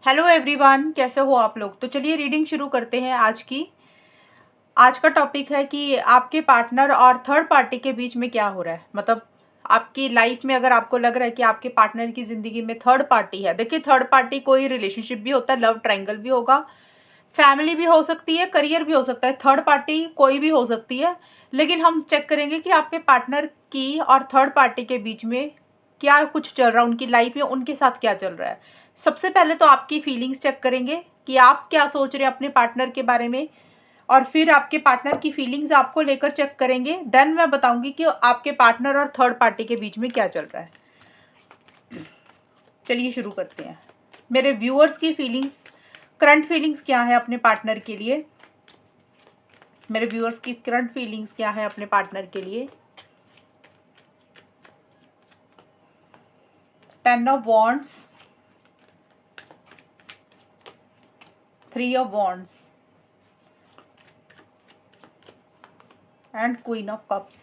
Hello everyone, कैसे हो आप लोग। तो चलिए रीडिंग शुरू करते हैं आज की। आज का टॉपिक है कि आपके पार्टनर और थर्ड पार्टी के बीच में क्या हो रहा है। मतलब आपकी लाइफ में अगर आपको लग रहा है कि आपके पार्टनर की ज़िंदगी में थर्ड पार्टी है। देखिए, थर्ड पार्टी कोई रिलेशनशिप भी होता है, लव ट्रायंगल भी होगा, फैमिली भी हो सकती है, करियर भी हो सकता है। थर्ड पार्टी कोई भी हो सकती है, लेकिन हम चेक करेंगे कि आपके पार्टनर की और थर्ड पार्टी के बीच में क्या कुछ चल रहा है, उनकी लाइफ में उनके साथ क्या चल रहा है। सबसे पहले तो आपकी फीलिंग्स चेक करेंगे कि आप क्या सोच रहे हैं अपने पार्टनर के बारे में, और फिर आपके पार्टनर की फीलिंग्स आपको लेकर चेक करेंगे। देन मैं बताऊंगी कि आपके पार्टनर और थर्ड पार्टी के बीच में क्या चल रहा है। चलिए शुरू करते हैं। मेरे व्यूअर्स की फीलिंग्स, करंट फीलिंग्स क्या है अपने पार्टनर के लिए। मेरे व्यूअर्स की करंट फीलिंग्स क्या है अपने पार्टनर के लिए। 10 of wands, 3 of wands and queen of cups.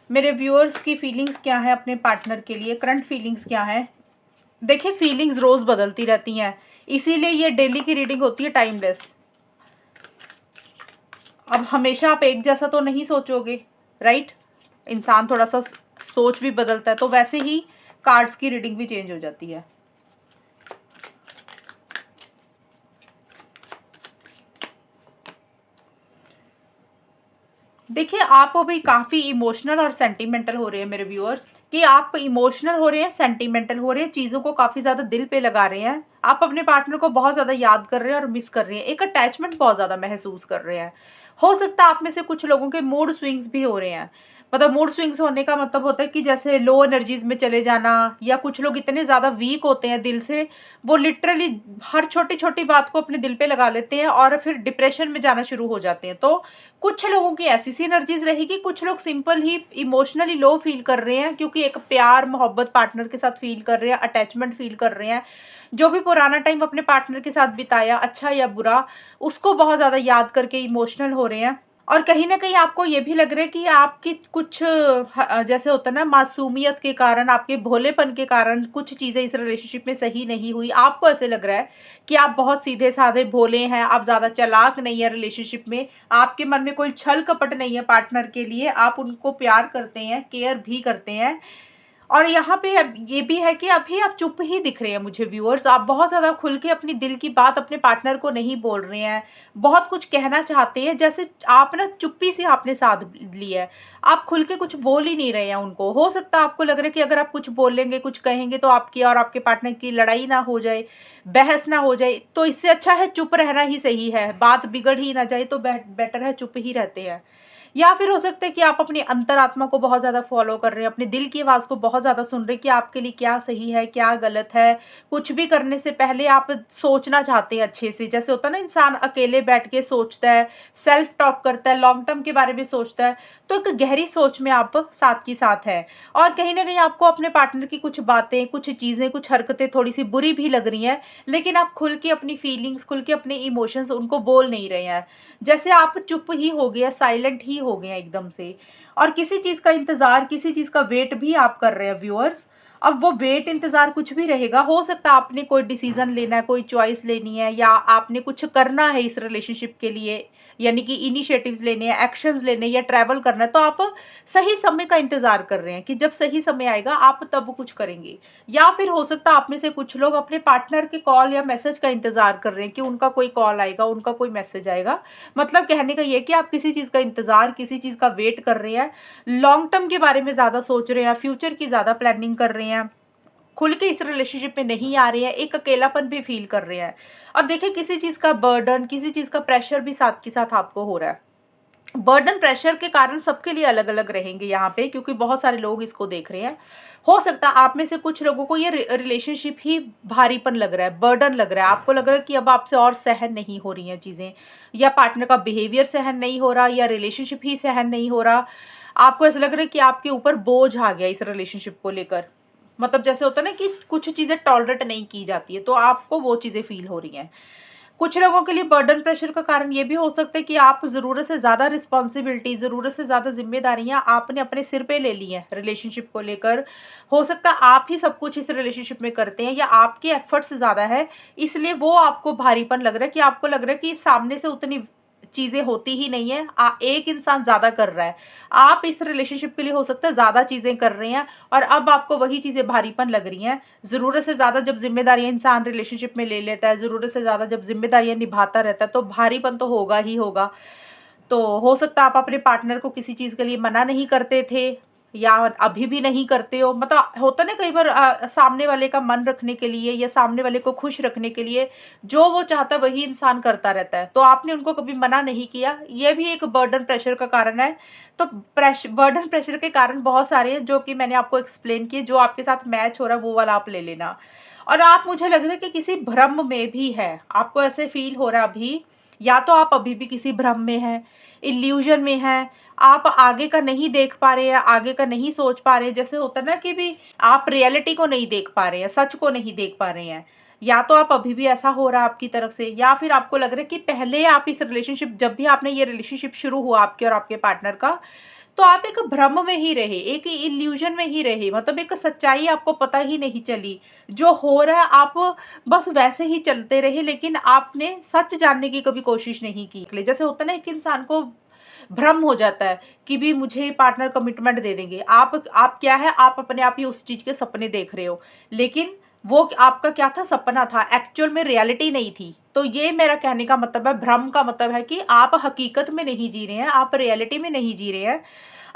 मेरे व्यूअर्स की फीलिंग्स क्या है अपने पार्टनर के लिए, करंट फीलिंग्स क्या है। देखिए, फीलिंग्स रोज बदलती रहती हैं, इसीलिए ये डेली की रीडिंग होती है, टाइमलेस। अब हमेशा आप एक जैसा तो नहीं सोचोगे, राइट। इंसान थोड़ा सा सोच भी बदलता है, तो वैसे ही कार्ड्स की रीडिंग भी चेंज हो जाती है। देखिए, आप अभी काफ़ी इमोशनल और सेंटिमेंटल हो रहे हैं मेरे व्यूअर्स, कि आप इमोशनल हो रहे हैं, सेंटिमेंटल हो रहे हैं, चीज़ों को काफ़ी ज़्यादा दिल पे लगा रहे हैं। आप अपने पार्टनर को बहुत ज़्यादा याद कर रहे हैं और मिस कर रहे हैं, एक अटैचमेंट बहुत ज़्यादा महसूस कर रहे हैं। हो सकता है आप में से कुछ लोगों के मूड स्विंग्स भी हो रहे हैं। मतलब मूड स्विंग्स होने का मतलब होता है कि जैसे लो एनर्जीज में चले जाना, या कुछ लोग इतने ज़्यादा वीक होते हैं दिल से, वो लिटरली हर छोटी छोटी बात को अपने दिल पे लगा लेते हैं और फिर डिप्रेशन में जाना शुरू हो जाते हैं। तो कुछ लोगों की ऐसी सी एनर्जीज रहेगी, कुछ लोग सिंपल ही इमोशनली लो फील कर रहे हैं, क्योंकि एक प्यार मोहब्बत पार्टनर के साथ फील कर रहे हैं, अटैचमेंट फील कर रहे हैं। जो भी पुराना टाइम अपने पार्टनर के साथ बिताया, अच्छा या बुरा, उसको बहुत ज़्यादा याद करके इमोशनल हो रहे हैं। और कहीं न कहीं आपको ये भी लग रहा है कि आपकी कुछ जैसे होता है ना, मासूमियत के कारण, आपके भोलेपन के कारण कुछ चीज़ें इस रिलेशनशिप में सही नहीं हुई। आपको ऐसे लग रहा है कि आप बहुत सीधे-साधे भोले हैं, आप ज़्यादा चालाक नहीं है रिलेशनशिप में, आपके मन में कोई छल-कपट नहीं है पार्टनर के लिए, आप उनको प्यार करते हैं, केयर भी करते हैं। और यहाँ पे अब ये भी है कि अभी आप चुप ही दिख रहे हैं मुझे व्यूअर्स, आप बहुत ज़्यादा खुल के अपनी दिल की बात अपने पार्टनर को नहीं बोल रहे हैं, बहुत कुछ कहना चाहते हैं, जैसे आप ना चुप्पी से आपने साध ली है, आप खुल के कुछ बोल ही नहीं रहे हैं उनको। हो सकता है आपको लग रहा है कि अगर आप कुछ बोलेंगे, कुछ कहेंगे तो आपकी और आपके पार्टनर की लड़ाई ना हो जाए, बहस ना हो जाए, तो इससे अच्छा है चुप रहना ही सही है, बात बिगड़ ही ना जाए तो बेटर है चुप ही रहते हैं। या फिर हो सकता है कि आप अपनी अंतरात्मा को बहुत ज़्यादा फॉलो कर रहे हैं, अपने दिल की आवाज़ को बहुत ज़्यादा सुन रहे हैं कि आपके लिए क्या सही है, क्या गलत है। कुछ भी करने से पहले आप सोचना चाहते हैं अच्छे से, जैसे होता है ना, इंसान अकेले बैठ के सोचता है, सेल्फ टॉक करता है, लॉन्ग टर्म के बारे में सोचता है, तो एक गहरी सोच में आप साथ की साथ है। और कहीं न कहीं आपको अपने पार्टनर की कुछ बातें, कुछ चीज़ें, कुछ हरकतें थोड़ी-सी बुरी भी लग रही हैं, लेकिन आप खुल के अपनी फीलिंग्स, खुल के अपने इमोशंस उनको बोल नहीं रहे हैं। जैसे आप चुप ही हो गए, साइलेंट ही हो गए एकदम से, और किसी चीज़ का इंतज़ार, किसी चीज़ का वेट भी आप कर रहे हैं व्यूअर्स। अब वो वेट, इंतज़ार कुछ भी रहेगा, हो सकता है आपने कोई डिसीज़न लेना है, कोई चॉइस लेनी है, या आपने कुछ करना है इस रिलेशनशिप के लिए, यानी कि इनिशिएटिव्स लेने हैं, एक्शंस लेने हैं, या ट्रैवल करना है, तो आप सही समय का इंतज़ार कर रहे हैं कि जब सही समय आएगा आप तब कुछ करेंगे। या फिर हो सकता है आप में से कुछ लोग अपने पार्टनर के कॉल या मैसेज का इंतज़ार कर रहे हैं कि उनका कोई कॉल आएगा, उनका कोई मैसेज आएगा। मतलब कहने का ये है कि आप किसी चीज़ का इंतज़ार, किसी चीज़ का वेट कर रहे हैं, लॉन्ग टर्म के बारे में ज़्यादा सोच रहे हैं, फ्यूचर की ज़्यादा प्लानिंग कर रहे हैं, खुल के इस रिलेशनशिप में नहीं आ रहे हैं, एक अकेलापन भी फील कर रहे हैं। और देखिए, किसी चीज़ का बर्डन, किसी चीज़ का प्रेशर भी साथ के साथ आपको हो रहा है। बर्डन प्रेशर के कारण सबके लिए अलग अलग रहेंगे यहाँ पे, क्योंकि बहुत सारे लोग इसको देख रहे हैं। हो सकता है आप में से कुछ लोगों को ये रिलेशनशिप ही भारीपन लग रहा है, बर्डन लग रहा है, आपको लग रहा है कि अब आपसे और सहन नहीं हो रही हैं चीज़ें, या पार्टनर का बिहेवियर सहन नहीं हो रहा, या रिलेशनशिप ही सहन नहीं हो रहा। आपको ऐसा लग रहा है कि आपके ऊपर बोझ आ गया इस रिलेशनशिप को लेकर। मतलब जैसे होता है ना कि कुछ चीज़ें टॉलरेट नहीं की जाती है, तो आपको वो चीज़ें फील हो रही हैं। कुछ लोगों के लिए बर्डन प्रेशर का कारण ये भी हो सकता है कि आप ज़रूरत से ज़्यादा रिस्पॉन्सिबिलिटी, ज़रूरत से ज़्यादा ज़िम्मेदारियाँ आपने अपने सिर पे ले ली हैं रिलेशनशिप को लेकर। हो सकता है आप ही सब कुछ इस रिलेशनशिप में करते हैं या आपके एफर्ट्स ज़्यादा है, इसलिए वो आपको भारीपन लग रहा है कि आपको लग रहा है कि सामने से उतनी चीज़ें होती ही नहीं है। एक इंसान ज़्यादा कर रहा है। आप इस रिलेशनशिप के लिए हो सकता है ज़्यादा चीज़ें कर रहे हैं और अब आपको वही चीज़ें भारीपन लग रही हैं। ज़रूरत से ज़्यादा जब ज़िम्मेदारियाँ इंसान रिलेशनशिप में ले लेता है, ज़रूरत से ज़्यादा जब ज़िम्मेदारियाँ निभाता रहता है, तो भारीपन तो होगा ही होगा। तो हो सकता है आप अपने पार्टनर को किसी चीज़ के लिए मना नहीं करते थे या अभी भी नहीं करते हो। मतलब होता है ना कई बार सामने वाले का मन रखने के लिए या सामने वाले को खुश रखने के लिए जो वो चाहता है वही इंसान करता रहता है। तो आपने उनको कभी मना नहीं किया, ये भी एक बर्डन प्रेशर का कारण है। तो बर्डन प्रेशर के कारण बहुत सारे हैं जो कि मैंने आपको एक्सप्लेन किए, जो आपके साथ मैच हो रहा है वो वाला आप ले लेना। और आप मुझे लग रहा है कि किसी भ्रम में भी है, आपको ऐसे फ़ील हो रहा है अभी, या तो आप अभी भी किसी भ्रम में हैं, इल्यूज़न में हैं, आप आगे का नहीं देख पा रहे हैं, आगे का नहीं सोच पा रहे हैं। जैसे होता है ना कि भी आप रियलिटी को नहीं देख पा रहे हैं, सच को नहीं देख पा रहे हैं। या तो आप अभी भी ऐसा हो रहा है आपकी तरफ से, या फिर आपको लग रहा है कि पहले आप इस रिलेशनशिप, जब भी आपने ये रिलेशनशिप शुरू हुआ आपके और आपके पार्टनर का, तो आप एक भ्रम में ही रहे, एक इल्यूजन में ही रहे, मतलब एक सच्चाई आपको पता ही नहीं चली। जो हो रहा है आप बस वैसे ही चलते रहे, लेकिन आपने सच जानने की कभी कोशिश नहीं की। जैसे होता है ना एक इंसान को भ्रम हो जाता है कि भी मुझे पार्टनर कमिटमेंट दे देंगे। आप क्या है, आप अपने आप ही उस चीज़ के सपने देख रहे हो, लेकिन वो आपका क्या था, सपना था, एक्चुअल में रियलिटी नहीं थी। तो ये मेरा कहने का मतलब है, भ्रम का मतलब है कि आप हकीकत में नहीं जी रहे हैं, आप रियलिटी में नहीं जी रहे हैं।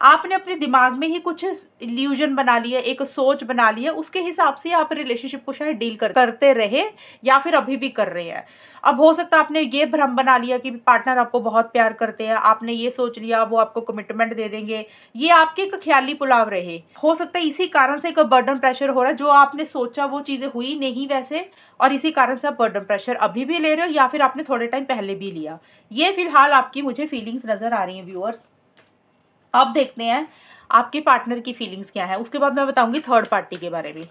आपने अपने दिमाग में ही कुछ इल्यूजन बना लिया, एक सोच बना ली है, उसके हिसाब से आप रिलेशनशिप को शायद डील करते रहे या फिर अभी भी कर रहे हैं। अब हो सकता है आपने ये भ्रम बना लिया कि पार्टनर आपको बहुत प्यार करते हैं, आपने ये सोच लिया वो आपको कमिटमेंट दे देंगे, ये आपके एक ख्याली पुलाव रहे। हो सकता है इसी कारण से एक बर्डन प्रेशर हो रहा है, जो आपने सोचा वो चीज़ें हुई नहीं वैसे, और इसी कारण से आप बर्डन प्रेशर अभी भी ले रहे हो या फिर आपने थोड़े टाइम पहले भी लिया। ये फिलहाल आपकी मुझे फीलिंग्स नज़र आ रही हैं व्यूअर्स। अब देखते हैं आपके पार्टनर की फीलिंग्स क्या है, उसके बाद मैं बताऊंगी थर्ड पार्टी के बारे में।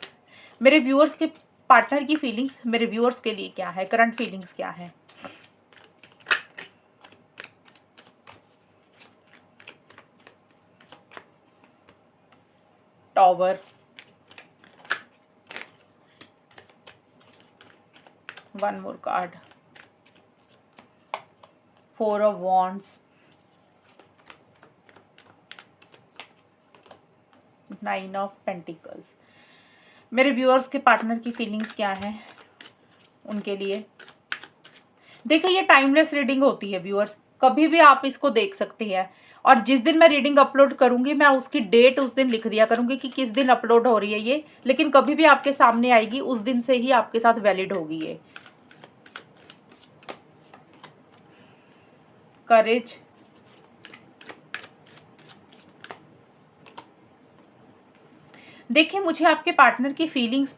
मेरे व्यूअर्स के पार्टनर की फीलिंग्स मेरे व्यूअर्स के लिए क्या है, करंट फीलिंग्स क्या है। Tower, one more card, four of wands, nine of pentacles. मेरे व्यूअर्स के पार्टनर की फीलिंग्स क्या है उनके लिए। देखिए ये टाइमलेस रीडिंग होती है व्यूअर्स, कभी भी आप इसको देख सकते हैं। और जिस दिन मैं रीडिंग अपलोड करूंगी मैं उसकी डेट उस दिन लिख दिया करूंगी कि किस दिन अपलोड हो रही है ये, लेकिन कभी भी आपके सामने आएगी उस दिन से ही आपके साथ वैलिड होगी ये। करेज, देखिए मुझे आपके पार्टनर की फीलिंग्स,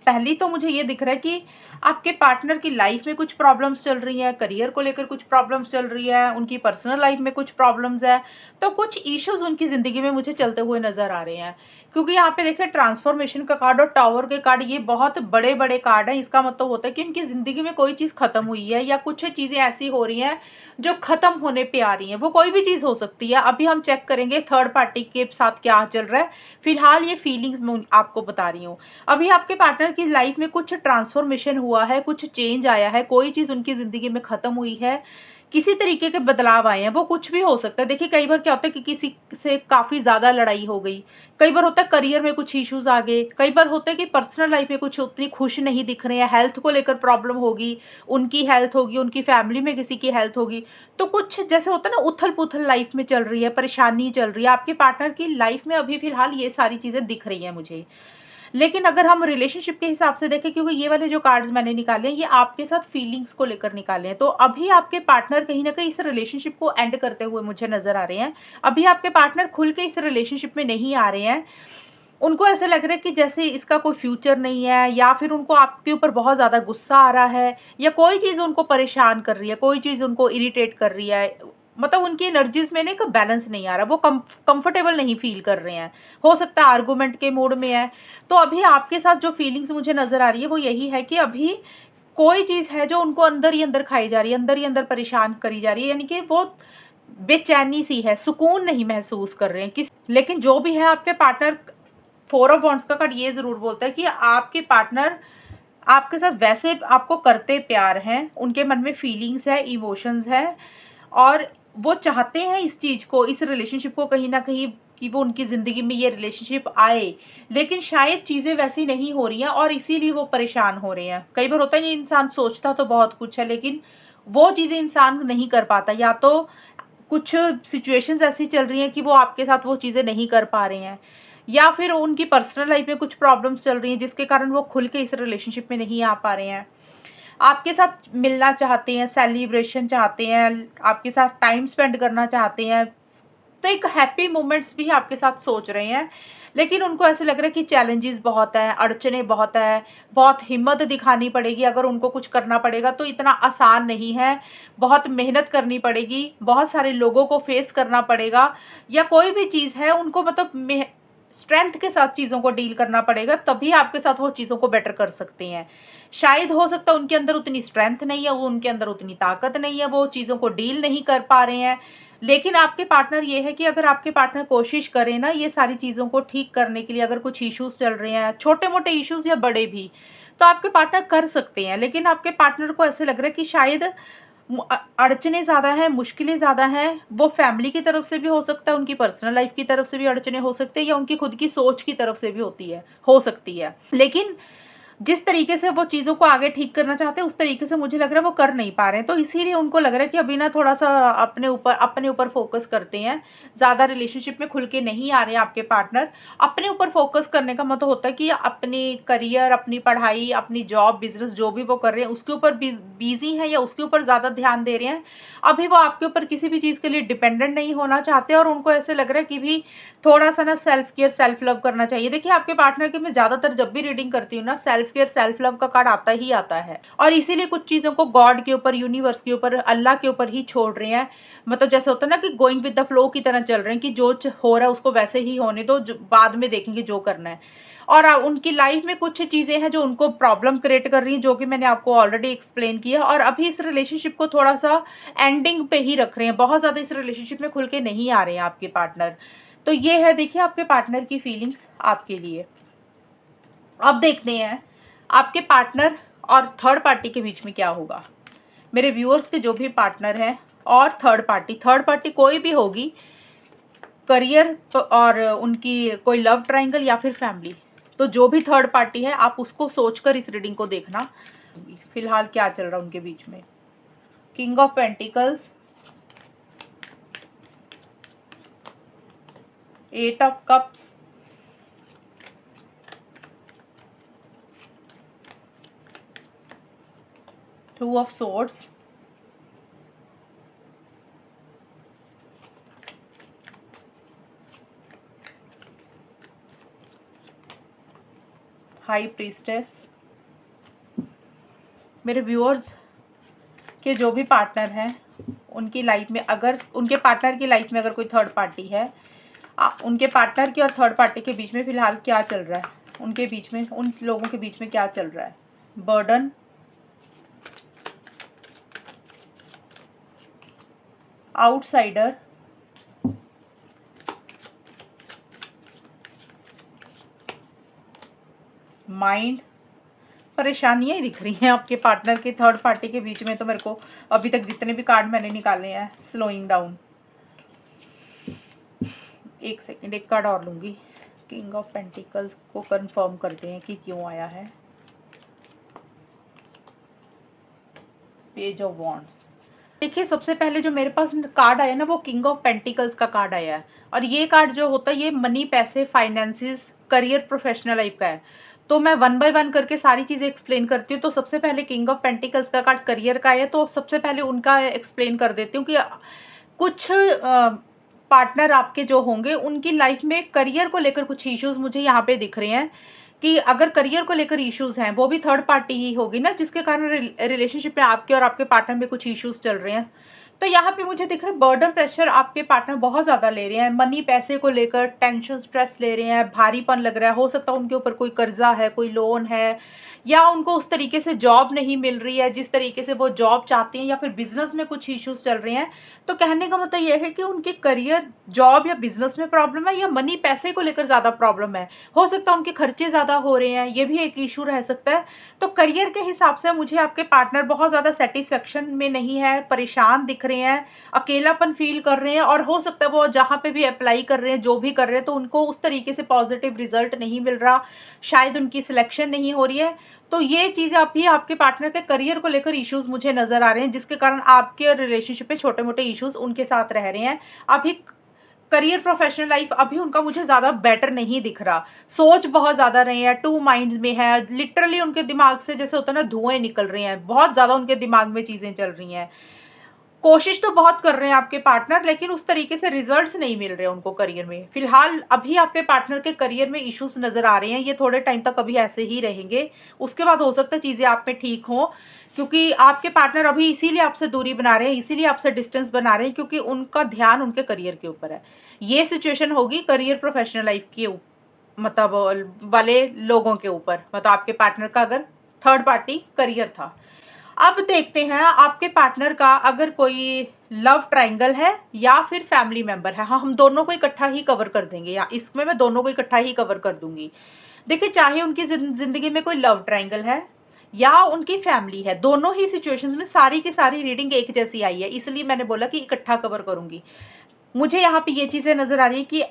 पहली तो मुझे ये दिख रहा है कि आपके पार्टनर की लाइफ में कुछ प्रॉब्लम्स चल रही हैं, करियर को लेकर कुछ प्रॉब्लम्स चल रही है, उनकी पर्सनल लाइफ में कुछ प्रॉब्लम्स है। तो कुछ इश्यूज उनकी ज़िंदगी में मुझे चलते हुए नज़र आ रहे हैं, क्योंकि यहाँ पे देखिए ट्रांसफॉर्मेशन का कार्ड और टावर के कार्ड, ये बहुत बड़े बड़े कार्ड हैं। इसका मतलब होता है कि उनकी ज़िंदगी में कोई चीज़ ख़त्म हुई है या कुछ चीज़ें ऐसी हो रही हैं जो ख़त्म होने पे आ रही हैं। वो कोई भी चीज़ हो सकती है, अभी हम चेक करेंगे थर्ड पार्टी के साथ क्या चल रहा है। फिलहाल ये फीलिंग्स मैं आपको बता रही हूँ। अभी आपके पार्टनर की लाइफ में कुछ ट्रांसफॉर्मेशन हुआ है, कुछ चेंज आया है, कोई चीज़ उनकी ज़िंदगी में ख़त्म हुई है, किसी तरीके के बदलाव आए हैं। वो कुछ भी हो सकता है। देखिए कई बार क्या होता है कि किसी से काफ़ी ज़्यादा लड़ाई हो गई, कई बार होता है करियर में कुछ इश्यूज आ गए, कई बार होता है कि पर्सनल लाइफ में कुछ उतनी खुश नहीं दिख रहे हैं, हेल्थ को लेकर प्रॉब्लम होगी, उनकी हेल्थ होगी, उनकी फैमिली में किसी की हेल्थ होगी। तो कुछ जैसे होता है ना उथल पुथल लाइफ में चल रही है, परेशानी चल रही है, आपके पार्टनर की लाइफ में अभी फिलहाल ये सारी चीज़ें दिख रही हैं मुझे। लेकिन अगर हम रिलेशनशिप के हिसाब से देखें, क्योंकि ये वाले जो कार्ड्स मैंने निकाले हैं ये आपके साथ फीलिंग्स को लेकर निकाले हैं, तो अभी आपके पार्टनर कहीं ना कहीं इस रिलेशनशिप को एंड करते हुए मुझे नजर आ रहे हैं। अभी आपके पार्टनर खुल के इस रिलेशनशिप में नहीं आ रहे हैं। उनको ऐसा लग रहा है कि जैसे इसका कोई फ्यूचर नहीं है, या फिर उनको आपके ऊपर बहुत ज़्यादा गुस्सा आ रहा है, या कोई चीज़ उनको परेशान कर रही है, कोई चीज़ उनको इरिटेट कर रही है। मतलब उनकी एनर्जीज में ना एक बैलेंस नहीं आ रहा, वो कंफर्टेबल नहीं फील कर रहे हैं। हो सकता है आर्गूमेंट के मूड में है। तो अभी आपके साथ जो फीलिंग्स मुझे नज़र आ रही है वो यही है कि अभी कोई चीज़ है जो उनको अंदर ही अंदर खाई जा रही है, अंदर ही अंदर परेशान करी जा रही है, यानी कि वो बेचैनी सी है, सुकून नहीं महसूस कर रहे हैं किस। लेकिन जो भी है आपके पार्टनर, 4 ऑफ वांड्स का कार्ड ये ज़रूर बोलता है कि आपके पार्टनर आपके साथ वैसे आपको करते प्यार हैं, उनके मन में फीलिंग्स है, इमोशंस है, और वो चाहते हैं इस चीज़ को, इस रिलेशनशिप को कहीं न कहीं कि वो उनकी ज़िंदगी में ये रिलेशनशिप आए। लेकिन शायद चीज़ें वैसी नहीं हो रही हैं और इसीलिए वो परेशान हो रहे हैं। कई बार होता है ये इंसान सोचता तो बहुत कुछ है, लेकिन वो चीज़ें इंसान नहीं कर पाता, या तो कुछ सिचुएशंस ऐसी चल रही हैं कि वो आपके साथ वो चीज़ें नहीं कर पा रहे हैं, या फिर उनकी पर्सनल लाइफ में कुछ प्रॉब्लम्स चल रही हैं जिसके कारण वो खुल के इस रिलेशनशिप में नहीं आ पा रहे हैं। आपके साथ मिलना चाहते हैं, सेलिब्रेशन चाहते हैं, आपके साथ टाइम स्पेंड करना चाहते हैं, तो एक हैप्पी मोमेंट्स भी आपके साथ सोच रहे हैं। लेकिन उनको ऐसे लग रहा है कि चैलेंजेस बहुत हैं, अड़चनें बहुत हैं, बहुत हिम्मत दिखानी पड़ेगी, अगर उनको कुछ करना पड़ेगा तो इतना आसान नहीं है, बहुत मेहनत करनी पड़ेगी, बहुत सारे लोगों को फेस करना पड़ेगा, या कोई भी चीज़ है उनको मतलब स्ट्रेंथ के साथ चीज़ों को डील करना पड़ेगा, तभी आपके साथ वो चीज़ों को बेटर कर सकते हैं। शायद हो सकता है उनके अंदर उतनी स्ट्रेंथ नहीं है, वो उनके अंदर उतनी ताकत नहीं है, वो चीज़ों को डील नहीं कर पा रहे हैं। लेकिन आपके पार्टनर ये है कि अगर आपके पार्टनर कोशिश करें ना ये सारी चीज़ों को ठीक करने के लिए, अगर कुछ इश्यूज़ चल रहे हैं, छोटे-मोटे इश्यूज़ या बड़े भी, तो आपके पार्टनर कर सकते हैं। लेकिन आपके पार्टनर को ऐसे लग रहा है कि शायद अड़चनें ज़्यादा हैं, मुश्किलें ज़्यादा हैं। वो फैमिली की तरफ से भी हो सकता है, उनकी पर्सनल लाइफ़ की तरफ से भी अड़चनें हो सकती हैं, या उनकी खुद की सोच की तरफ से भी हो सकती है। लेकिन जिस तरीके से वो चीज़ों को आगे ठीक करना चाहते हैं, उस तरीके से मुझे लग रहा है वो कर नहीं पा रहे हैं। तो इसीलिए उनको लग रहा है कि अभी ना थोड़ा-सा अपने ऊपर फ़ोकस करते हैं। ज़्यादा रिलेशनशिप में खुल के नहीं आ रहे हैं आपके पार्टनर। अपने ऊपर फ़ोकस करने का मतलब होता है कि अपने करियर, अपनी पढ़ाई, अपनी जॉब, बिज़नेस जो भी वो कर रहे हैं, उसके ऊपर बिज़ी हैं या उसके ऊपर ज़्यादा ध्यान दे रहे हैं। अभी वो आपके ऊपर किसी भी चीज़ के लिए डिपेंडेंट नहीं होना चाहते, और उनको ऐसे लग रहा है कि भी थोड़ा-सा ना सेल्फ केयर, सेल्फ लव करना चाहिए। देखिए आपके पार्टनर की मैं ज़्यादातर जब भी रीडिंग करती हूँ ना, सेल्फ केयर, सेल्फ लव का कार्ड आता ही आता है, और इसीलिए कुछ चीज़ों को गॉड के ऊपर, यूनिवर्स के ऊपर, अल्लाह के ऊपर ही छोड़ रहे हैं। मतलब जैसे होता है ना कि गोइंग विद द फ्लो की तरह चल रहे हैं, कि जो हो रहा है उसको वैसे ही होने दो, बाद में देखेंगे जो करना है। और उनकी लाइफ में कुछ चीज़ें हैं जो उनको प्रॉब्लम क्रिएट कर रही हैं, जो कि मैंने आपको ऑलरेडी एक्सप्लेन किया, और अभी इस रिलेशनशिप को थोड़ा-सा एंडिंग पे ही रख रहे हैं। बहुत ज़्यादा इस रिलेशनशिप में खुल के नहीं आ रहे हैं आपके पार्टनर। तो ये है देखिए आपके पार्टनर की फीलिंग्स आपके लिए। अब देखते हैं आपके पार्टनर और थर्ड पार्टी के बीच में क्या होगा। मेरे व्यूअर्स के जो भी पार्टनर हैं और थर्ड पार्टी कोई भी होगी, करियर और उनकी कोई लव ट्रायंगल या फिर फैमिली, तो जो भी थर्ड पार्टी है आप उसको सोचकर इस रीडिंग को देखना फिलहाल क्या चल रहा है उनके बीच में। King of pentacles, 8 of cups, two of swords, high priestess. मेरे व्यूअर्स के जो भी पार्टनर हैं उनकी लाइफ में, अगर उनके पार्टनर की लाइफ में अगर कोई थर्ड पार्टी है, उनके पार्टनर की और थर्ड पार्टी के बीच में फ़िलहाल क्या चल रहा है, उनके बीच में, उन लोगों के बीच में क्या चल रहा है। Burden, outsider, mind. परेशानियाँ ही दिख रही हैं आपके पार्टनर के थर्ड पार्टी के बीच में, तो मेरे को अभी तक जितने भी कार्ड मैंने निकाले हैं। स्लोइंग डाउन, एक सेकेंड, एक कार्ड और लूँगी। किंग ऑफ पेंटिकल्स को कंफर्म करते हैं कि क्यों आया है। Page of wands. देखिए सबसे पहले जो मेरे पास कार्ड आया ना, वो किंग ऑफ पेंटिकल्स का कार्ड आया है, और ये कार्ड जो होता है ये मनी, पैसे, फाइनेंसिस, करियर, प्रोफेशनल लाइफ का है। तो मैं वन बाय वन करके सारी चीज़ें एक्सप्लेन करती हूँ। तो सबसे पहले किंग ऑफ पेंटिकल्स का कार्ड करियर का है, तो सबसे पहले उनका एक्सप्लेन कर देती हूँ कि कुछ पार्टनर आपके जो होंगे उनकी लाइफ में करियर को लेकर कुछ इश्यूज़ मुझे यहाँ पे दिख रहे हैं, कि अगर करियर को लेकर इश्यूज़ हैं, वो भी थर्ड पार्टी ही होगी ना, जिसके कारण रिलेशनशिप में आपके और आपके पार्टनर में कुछ इश्यूज़ चल रहे हैं। तो यहाँ पे मुझे दिख रहा है बर्डन प्रेशर आपके पार्टनर बहुत ज़्यादा ले रहे हैं, मनी पैसे को लेकर टेंशन स्ट्रेस ले रहे हैं, भारीपन लग रहा है। हो सकता है उनके ऊपर कोई कर्जा है, कोई लोन है, या उनको उस तरीके से जॉब नहीं मिल रही है जिस तरीके से वो जॉब चाहते हैं, या फिर बिजनेस में कुछ इश्यूज चल रहे हैं। तो कहने का मतलब ये है कि उनके करियर, जॉब या बिजनेस में प्रॉब्लम है, या मनी पैसे को लेकर ज़्यादा प्रॉब्लम है। हो सकता है उनके खर्चे ज़्यादा हो रहे हैं, ये भी एक इशू रह सकता है। तो करियर के हिसाब से मुझे आपके पार्टनर बहुत ज़्यादा सेटिस्फेक्शन में नहीं है, परेशान दिख रहे हैं, अकेलापन फील कर रहे हैं, और हो सकता है वो जहाँ पे भी अप्लाई कर रहे हैं, जो भी कर रहे हैं, तो उनको उस तरीके से पॉजिटिव रिजल्ट नहीं मिल रहा, शायद उनकी सिलेक्शन नहीं हो रही है। तो ये चीज़ें अभी आपके पार्टनर के करियर को लेकर इश्यूज मुझे नज़र आ रहे हैं, जिसके कारण आपके रिलेशनशिप में छोटे मोटे इश्यूज उनके साथ रह रहे हैं। अभी करियर, प्रोफेशनल लाइफ अभी उनका मुझे ज़्यादा बेटर नहीं दिख रहा। सोच बहुत ज़्यादा रहे हैं, टू माइंड्स में है, लिटरली उनके दिमाग से जैसे होता है ना, धुएँ निकल रहे हैं, बहुत ज़्यादा उनके दिमाग में चीज़ें चल रही हैं। कोशिश तो बहुत कर रहे हैं आपके पार्टनर, लेकिन उस तरीके से रिजल्ट्स नहीं मिल रहे उनको करियर में। फिलहाल अभी आपके पार्टनर के करियर में इश्यूज नज़र आ रहे हैं, ये थोड़े टाइम तक अभी ऐसे ही रहेंगे। उसके बाद हो सकता है चीज़ें आप में ठीक हों, क्योंकि आपके पार्टनर अभी इसीलिए आपसे दूरी बना रहे हैं, इसीलिए आपसे डिस्टेंस बना रहे हैं, क्योंकि उनका ध्यान उनके करियर के ऊपर है। ये सिचुएशन होगी करियर, प्रोफेशनल लाइफ के मतलब वाले लोगों के ऊपर, मतलब आपके पार्टनर का अगर थर्ड पार्टी करियर था। अब देखते हैं आपके पार्टनर का अगर कोई लव ट्रायंगल है या फिर फैमिली मेंबर है। हाँ, हम दोनों को इकट्ठा ही कवर कर देंगे, या इसमें मैं दोनों को इकट्ठा ही कवर कर दूंगी। देखिए, चाहे उनकी जिंदगी में कोई लव ट्रायंगल है या उनकी फैमिली है, दोनों ही सिचुएशंस में सारी की सारी रीडिंग एक जैसी आई है, इसलिए मैंने बोला कि इकट्ठा कवर करूंगी। मुझे यहाँ पे ये चीज़ें नज़र आ रही है कि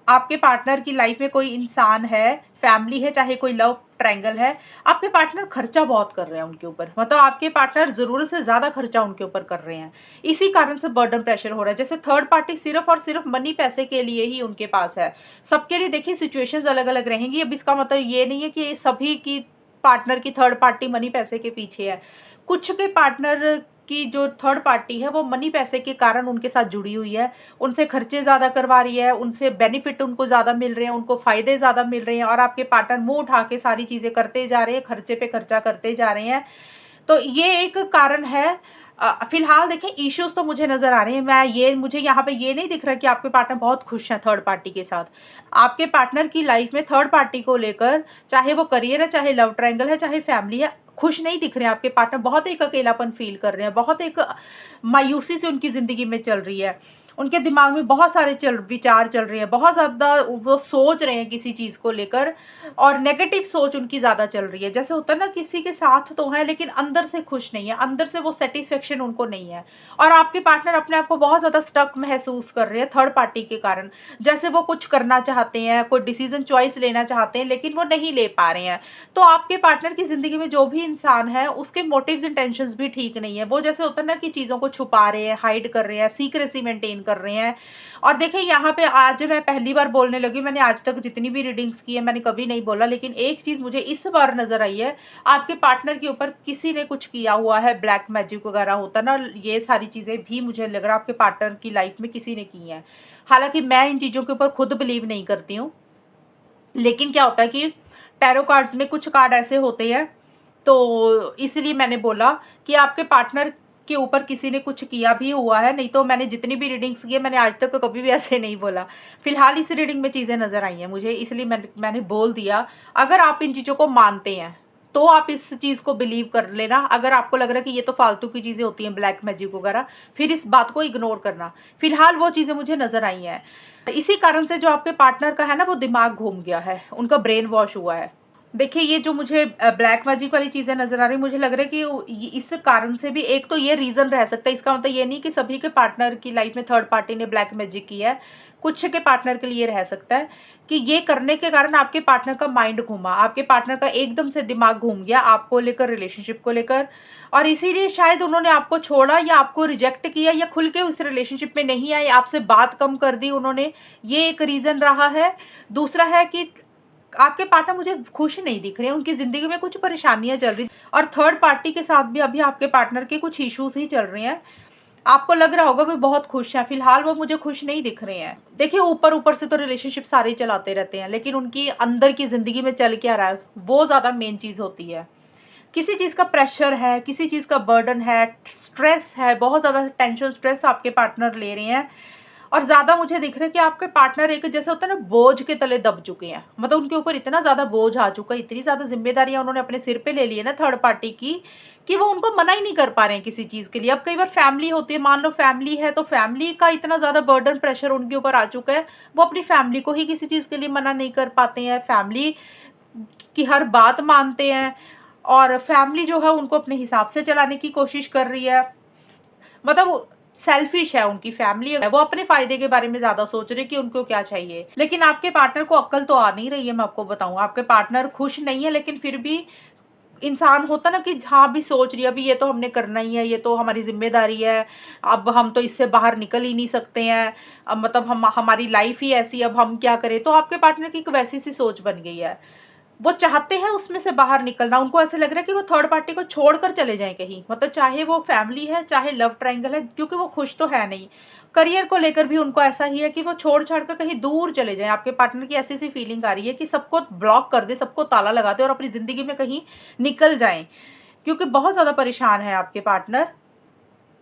आपके पार्टनर की लाइफ में कोई इंसान है, फैमिली है, चाहे कोई लव ट्रायंगल है, आपके पार्टनर खर्चा बहुत कर रहे हैं उनके ऊपर, मतलब आपके पार्टनर ज़रूरत से ज़्यादा खर्चा उनके ऊपर कर रहे हैं। इसी कारण से बर्डन प्रेशर हो रहा है। जैसे थर्ड पार्टी सिर्फ और सिर्फ मनी पैसे के लिए ही उनके पास है। सबके लिए देखिए सिचुएशंस अलग अलग रहेंगी। अब इसका मतलब ये नहीं है कि सभी की पार्टनर की थर्ड पार्टी मनी पैसे के पीछे है। कुछ के पार्टनर की जो थर्ड पार्टी है वो मनी पैसे के कारण उनके साथ जुड़ी हुई है, उनसे खर्चे ज़्यादा करवा रही है, उनसे बेनिफिट उनको ज़्यादा मिल रहे हैं, उनको फ़ायदे ज़्यादा मिल रहे हैं, और आपके पार्टनर मुंह उठा के सारी चीज़ें करते जा रहे हैं, खर्चे पे खर्चा करते जा रहे हैं। तो ये एक कारण है। फिलहाल देखिए इश्यूज तो मुझे नज़र आ रहे हैं। मुझे यहाँ पे ये नहीं दिख रहा कि आपके पार्टनर बहुत खुश हैं थर्ड पार्टी के साथ। आपके पार्टनर की लाइफ में थर्ड पार्टी को लेकर, चाहे वो करियर है, चाहे लव ट्रायंगल है, चाहे फैमिली है, खुश नहीं दिख रहे हैं आपके पार्टनर। बहुत एक अकेलापन फील कर रहे हैं, बहुत एक मायूसी से उनकी ज़िंदगी में चल रही है। उनके दिमाग में बहुत सारे विचार चल रहे हैं, बहुत ज़्यादा वो सोच रहे हैं किसी चीज़ को लेकर, और नेगेटिव सोच उनकी ज़्यादा चल रही है। जैसे होता है ना, किसी के साथ तो है लेकिन अंदर से खुश नहीं है, अंदर से वो सेटिस्फेक्शन उनको नहीं है। और आपके पार्टनर अपने आप को बहुत ज़्यादा स्टक महसूस कर रहे हैं थर्ड पार्टी के कारण। जैसे वो कुछ करना चाहते हैं, कोई डिसीजन चॉइस लेना चाहते हैं, लेकिन वो नहीं ले पा रहे हैं। तो आपके पार्टनर की ज़िंदगी में जो भी इंसान है उसके मोटिव्स इंटेंशंस भी ठीक नहीं है। वो जैसे होता है ना कि चीज़ों को छुपा रहे हैं, हाइड कर रहे हैं, सीक्रेसी मेंटेन कर रहे हैं। और देखिए यहाँ पे आज मैं पहली बार बोलने लगी, मैंने आज तक जितनी भी रीडिंग्स की है मैंने कभी नहीं बोला, लेकिन एक चीज़ मुझे इस बार नज़र आई है, आपके पार्टनर के ऊपर किसी ने कुछ किया हुआ है, ब्लैक मैजिक वगैरह होता ना, ये सारी चीज़ें भी मुझे लग रहा है आपके पार्टनर की लाइफ में किसी ने की हैं। हालांकि मैं इन चीज़ों के ऊपर खुद बिलीव नहीं करती हूँ, लेकिन क्या होता है कि टैरो कार्ड्स में कुछ कार्ड ऐसे होते हैं, तो इसलिए मैंने बोला कि आपके पार्टनर के ऊपर किसी ने कुछ किया भी हुआ है। नहीं तो मैंने जितनी भी रीडिंग्स की है मैंने आज तक कभी भी ऐसे नहीं बोला। फिलहाल इस रीडिंग में चीज़ें नज़र आई हैं मुझे, इसलिए मैंने बोल दिया। अगर आप इन चीज़ों को मानते हैं तो आप इस चीज़ को बिलीव कर लेना। अगर आपको लग रहा है कि ये तो फालतू की चीज़ें होती हैं, ब्लैक मैजिक वगैरह, फिर इस बात को इग्नोर करना। फिलहाल वो चीज़ें मुझे नज़र आई हैं। इसी कारण से जो आपके पार्टनर का है ना, वो दिमाग घूम गया है, उनका ब्रेन वॉश हुआ है। देखिए, ये जो मुझे ब्लैक मैजिक वाली चीज़ें नज़र आ रही है, मुझे लग रहा है कि इस कारण से भी एक तो ये रीज़न रह सकता है। इसका मतलब ये नहीं कि सभी के पार्टनर की लाइफ में थर्ड पार्टी ने ब्लैक मैजिक की है। कुछ के पार्टनर के लिए रह सकता है कि ये करने के कारण आपके पार्टनर का माइंड घूमा, आपके पार्टनर का एकदम से दिमाग घूम गया आपको लेकर, रिलेशनशिप को लेकर, और इसीलिए शायद उन्होंने आपको छोड़ा या आपको रिजेक्ट किया या खुल के उस रिलेशनशिप में नहीं आए, आपसे बात कम कर दी उन्होंने। ये एक रीज़न रहा है। दूसरा है कि आपके पार्टनर मुझे खुश नहीं दिख रहे हैं, उनकी ज़िंदगी में कुछ परेशानियाँ चल रही, और थर्ड पार्टी के साथ भी अभी आपके पार्टनर के कुछ इश्यूज ही चल रहे हैं। आपको लग रहा होगा वो बहुत खुश हैं, फिलहाल वो मुझे खुश नहीं दिख रहे हैं। देखिए, ऊपर ऊपर से तो रिलेशनशिप सारे चलाते रहते हैं, लेकिन उनकी अंदर की ज़िंदगी में चल क्या रहा है वो ज़्यादा मेन चीज़ होती है। किसी चीज़ का प्रेशर है, किसी चीज़ का बर्डन है, स्ट्रेस है, बहुत ज़्यादा टेंशन स्ट्रेस आपके पार्टनर ले रहे हैं। और ज़्यादा मुझे दिख रहा है कि आपके पार्टनर एक जैसे होता है ना, बोझ के तले दब चुके हैं। मतलब उनके ऊपर इतना ज़्यादा बोझ आ चुका है, इतनी ज़्यादा ज़िम्मेदारियाँ उन्होंने अपने सिर पे ले ली है ना थर्ड पार्टी की, कि वो उनको मना ही नहीं कर पा रहे हैं किसी चीज़ के लिए। अब कई बार फैमिली होती है, मान लो फैमिली है, तो फैमिली का इतना ज़्यादा बर्डन प्रेशर उनके ऊपर आ चुका है, वो अपनी फैमिली को ही किसी चीज़ के लिए मना नहीं कर पाते हैं, फैमिली की हर बात मानते हैं, और फैमिली जो है उनको अपने हिसाब से चलाने की कोशिश कर रही है। मतलब सेल्फिश है उनकी फैमिली, वो अपने फ़ायदे के बारे में ज़्यादा सोच रहे हैं कि उनको क्या चाहिए। लेकिन आपके पार्टनर को अक्ल तो आ नहीं रही है, मैं आपको बताऊँ। आपके पार्टनर खुश नहीं है, लेकिन फिर भी इंसान होता ना कि हाँ, अभी सोच रही है, अभी ये तो हमने करना ही है, ये तो हमारी ज़िम्मेदारी है, अब हम तो इससे बाहर निकल ही नहीं सकते हैं। अब मतलब हम हमारी लाइफ़ ही ऐसी है, अब हम क्या करें? तो आपके पार्टनर की एक वैसी-सी सोच बन गई है। वो चाहते हैं उसमें से बाहर निकलना, उनको ऐसा लग रहा है कि वो थर्ड पार्टी को छोड़कर चले जाएँ कहीं। मतलब चाहे वो फैमिली है, चाहे लव ट्रायंगल है, क्योंकि वो खुश तो है नहीं। करियर को लेकर भी उनको ऐसा ही है कि वो छोड़-छाड़ कर कहीं दूर चले जाएँ। आपके पार्टनर की ऐसी-सी फीलिंग आ रही है कि सबको ब्लॉक कर दें, सबको ताला लगा दें और अपनी ज़िंदगी में कहीं निकल जाएँ, क्योंकि बहुत ज़्यादा परेशान है आपके पार्टनर।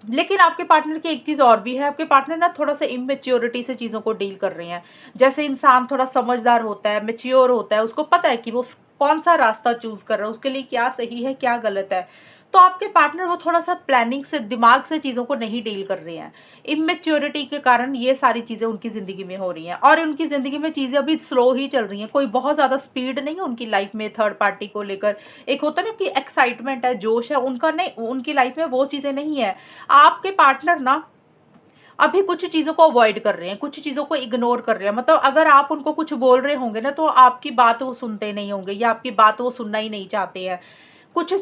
लेकिन आपके पार्टनर की एक चीज़ और भी है, आपके पार्टनर ना थोड़ा-सा इमैच्योरिटी से चीज़ों को डील कर रहे हैं। जैसे इंसान थोड़ा समझदार होता है, मैच्योर होता है, उसको पता है कि वो कौन-सा रास्ता चूज़ कर रहा है, उसके लिए क्या सही है, क्या गलत है। तो आपके पार्टनर वो थोड़ा-सा प्लानिंग से, दिमाग से चीज़ों को नहीं डील कर रहे हैं। इमैच्योरिटी के कारण ये सारी चीज़ें उनकी ज़िंदगी में हो रही हैं, और उनकी ज़िंदगी में चीज़ें अभी स्लो ही चल रही हैं। कोई बहुत ज़्यादा स्पीड नहीं है उनकी लाइफ़ में थर्ड पार्टी को लेकर। एक होता है ना कि एक्साइटमेंट है, जोश है, उनका नहीं, उनकी लाइफ़ में वो चीज़ें नहीं है। आपके पार्टनर ना अभी कुछ चीज़ों को अवॉइड कर रहे हैं, कुछ चीज़ों को इग्नोर कर रहे हैं। मतलब अगर आप उनको कुछ बोल रहे होंगे ना, तो आपकी बात वो सुनते नहीं होंगे, या आपकी बात वो सुनना ही नहीं चाहते हैं। कुछ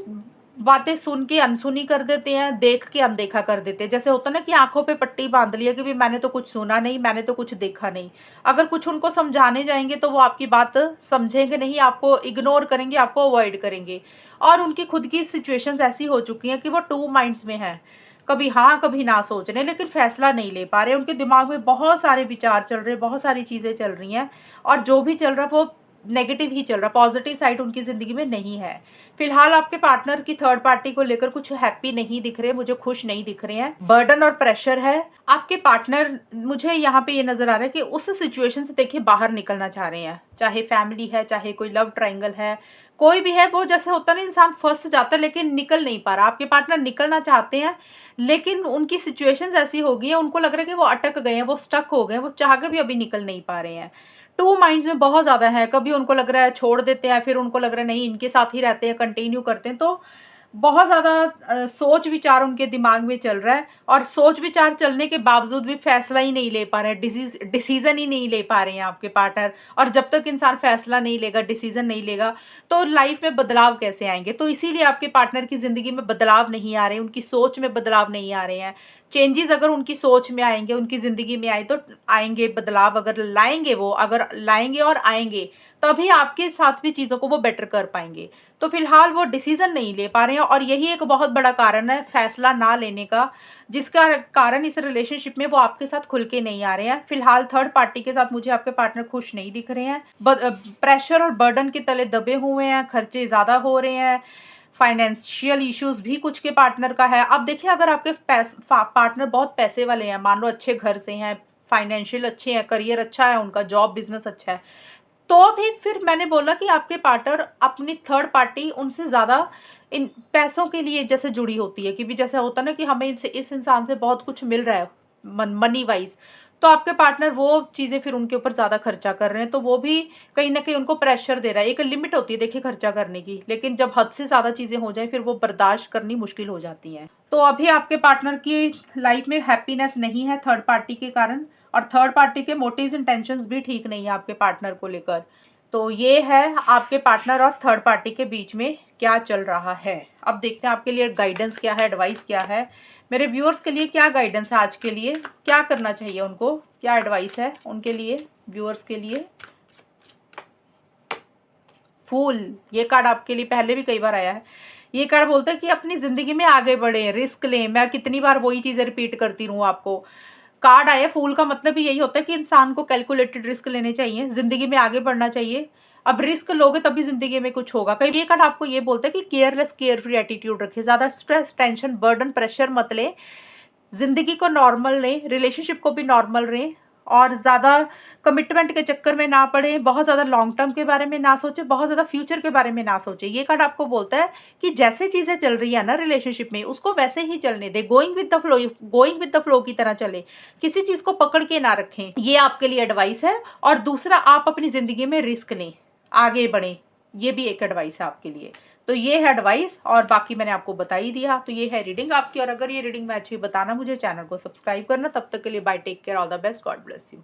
बातें सुन के अनसुनी कर देते हैं, देख के अनदेखा कर देते हैं। जैसे होता है ना कि आँखों पे पट्टी बाँध ली है कि भई मैंने तो कुछ सुना नहीं, मैंने तो कुछ देखा नहीं। अगर कुछ उनको समझाने जाएँगे तो वो आपकी बात समझेंगे नहीं, आपको इग्नोर करेंगे, आपको अवॉइड करेंगे। और उनकी खुद की सिचुएशंस ऐसी हो चुकी हैं कि वो टू माइंड्स में हैं। कभी हाँ, कभी ना सोच रहे हैं, लेकिन फैसला नहीं ले पा रहे। उनके दिमाग में बहुत सारे विचार चल रहे हैं, बहुत सारी चीज़ें चल रही हैं, और जो भी चल रहा है वो नेगेटिव ही चल रहा है, पॉज़िटिव साइड उनकी ज़िंदगी में नहीं है। फिलहाल आपके पार्टनर की थर्ड पार्टी को लेकर कुछ हैप्पी नहीं दिख रहे, मुझे खुश नहीं दिख रहे हैं। बर्डन और प्रेशर है। आपके पार्टनर, मुझे यहाँ पे ये नज़र आ रहा है कि उस सिचुएशन से देखिए बाहर निकलना चाह रहे हैं। चाहे फैमिली है, चाहे कोई लव ट्रायंगल है, कोई भी है, वो जैसे होता है ना, इंसान फँस जाता है लेकिन निकल नहीं पा रहा। आपके पार्टनर निकलना चाहते हैं, लेकिन उनकी सिचुएशंस ऐसी हो गई हैं, उनको लग रहा है कि वो अटक गए हैं, वो स्टक हो गए हैं, वो चाह के भी अभी निकल नहीं पा रहे हैं। टू माइंड्स में बहुत ज़्यादा है, कभी उनको लग रहा है छोड़ देते हैं, फिर उनको लग रहा है नहीं, इनके साथ ही रहते हैं, कंटिन्यू करते हैं। तो बहुत ज़्यादा सोच-विचार उनके दिमाग में चल रहा है, और सोच-विचार चलने के बावजूद भी फैसला ही नहीं ले पा रहे हैं, डिसीज़न ही नहीं ले पा रहे हैं आपके पार्टनर। और जब तक इंसान फैसला नहीं लेगा, डिसीज़न नहीं लेगा, तो लाइफ़ में बदलाव कैसे आएँगे? तो इसीलिए आपके पार्टनर की ज़िंदगी में बदलाव नहीं आ रहे हैं, उनकी सोच में बदलाव नहीं आ रहे हैं। चेंजेज़ अगर उनकी सोच में आएँगे, उनकी ज़िंदगी में आए तो आएँगे बदलाव, अगर लाएँगे वो, अगर लाएँगे और आएँगे, तभी आपके साथ भी चीज़ों को वो बेटर कर पाएँगे। तो फिलहाल वो डिसीज़न नहीं ले पा रहे हैं, और यही एक बहुत बड़ा कारण है फैसला ना लेने का, जिसका कारण इस रिलेशनशिप में वो आपके साथ खुल के नहीं आ रहे हैं। फिलहाल थर्ड पार्टी के साथ मुझे आपके पार्टनर खुश नहीं दिख रहे हैं। प्रेशर और बर्डन के तले दबे हुए हैं, खर्चे ज़्यादा हो रहे हैं, फाइनेंशियल इश्यूज़ भी कुछ के पार्टनर का है। अब देखिए, अगर आपके पार्टनर बहुत पैसे वाले हैं, मान लो अच्छे घर से हैं, फाइनेंशियल अच्छे हैं, करियर अच्छा है उनका, जॉब बिज़नेस अच्छा है, तो भी फिर मैंने बोला कि आपके पार्टनर अपनी थर्ड पार्टी उनसे ज़्यादा इन पैसों के लिए जैसे जुड़ी होती है, कि भी जैसे होता है ना कि हमें इस इंसान से बहुत कुछ मिल रहा है मनी वाइज, तो आपके पार्टनर वो चीज़ें फिर उनके ऊपर ज़्यादा खर्चा कर रहे हैं, तो वो भी कहीं ना कहीं उनको प्रेशर दे रहा है। एक लिमिट होती है देखिए खर्चा करने की, लेकिन जब हद से ज़्यादा चीज़ें हो जाए फिर वो बर्दाश्त करनी मुश्किल हो जाती हैं। तो अभी आपके पार्टनर की लाइफ में हैप्पीनेस नहीं है थर्ड पार्टी के कारण, और थर्ड पार्टी के मोटिव्स इंटेंशंस भी ठीक नहीं है आपके पार्टनर को लेकर। तो ये है आपके पार्टनर और थर्ड पार्टी के बीच में क्या चल रहा है। अब देखते हैं आपके लिए गाइडेंस क्या है, एडवाइस क्या है। मेरे व्यूअर्स के लिए क्या गाइडेंस है आज के लिए, क्या करना चाहिए उनको, क्या एडवाइस है उनके लिए, व्यूअर्स के लिए। फूल, ये कार्ड आपके लिए पहले भी कई बार आया है। ये कार्ड बोलता है कि अपनी ज़िंदगी में आगे बढ़ें, रिस्क लें। मैं कितनी बार वही चीज़ें रिपीट करती रहूँ आपको। कार्ड आया फूल का मतलब ही यही होता है कि इंसान को कैलकुलेटेड रिस्क लेने चाहिए, ज़िंदगी में आगे बढ़ना चाहिए। अब रिस्क लोगे तभी ज़िंदगी में कुछ होगा। कई ये कार्ड आपको ये बोलता है कि केयरलेस, केयर फ्री एटीट्यूड रखें, ज़्यादा स्ट्रेस, टेंशन, बर्डन, प्रेशर मत लें, ज़िंदगी को नॉर्मल लें, रिलेशनशिप को भी नॉर्मल लें और ज़्यादा कमिटमेंट के चक्कर में ना पड़ें, बहुत ज़्यादा लॉन्ग टर्म के बारे में ना सोचें, बहुत ज़्यादा फ्यूचर के बारे में ना सोचें। ये कार्ड आपको बोलता है कि जैसे चीज़ें चल रही है ना रिलेशनशिप में, उसको वैसे ही चलने दें, गोइंग विद द फ्लो की तरह चलें, किसी चीज़ को पकड़ के ना रखें। ये आपके लिए एडवाइस है। और दूसरा, आप अपनी ज़िंदगी में रिस्क लें, आगे बढ़ें, ये भी एक एडवाइस है आपके लिए। तो ये है एडवाइस और बाकी मैंने आपको बता ही दिया। तो ये है रीडिंग आपकी, और अगर ये रीडिंग मैच हुई बताना मुझे, चैनल को सब्सक्राइब करना। तब तक के लिए bye, take care, all the best, God bless you.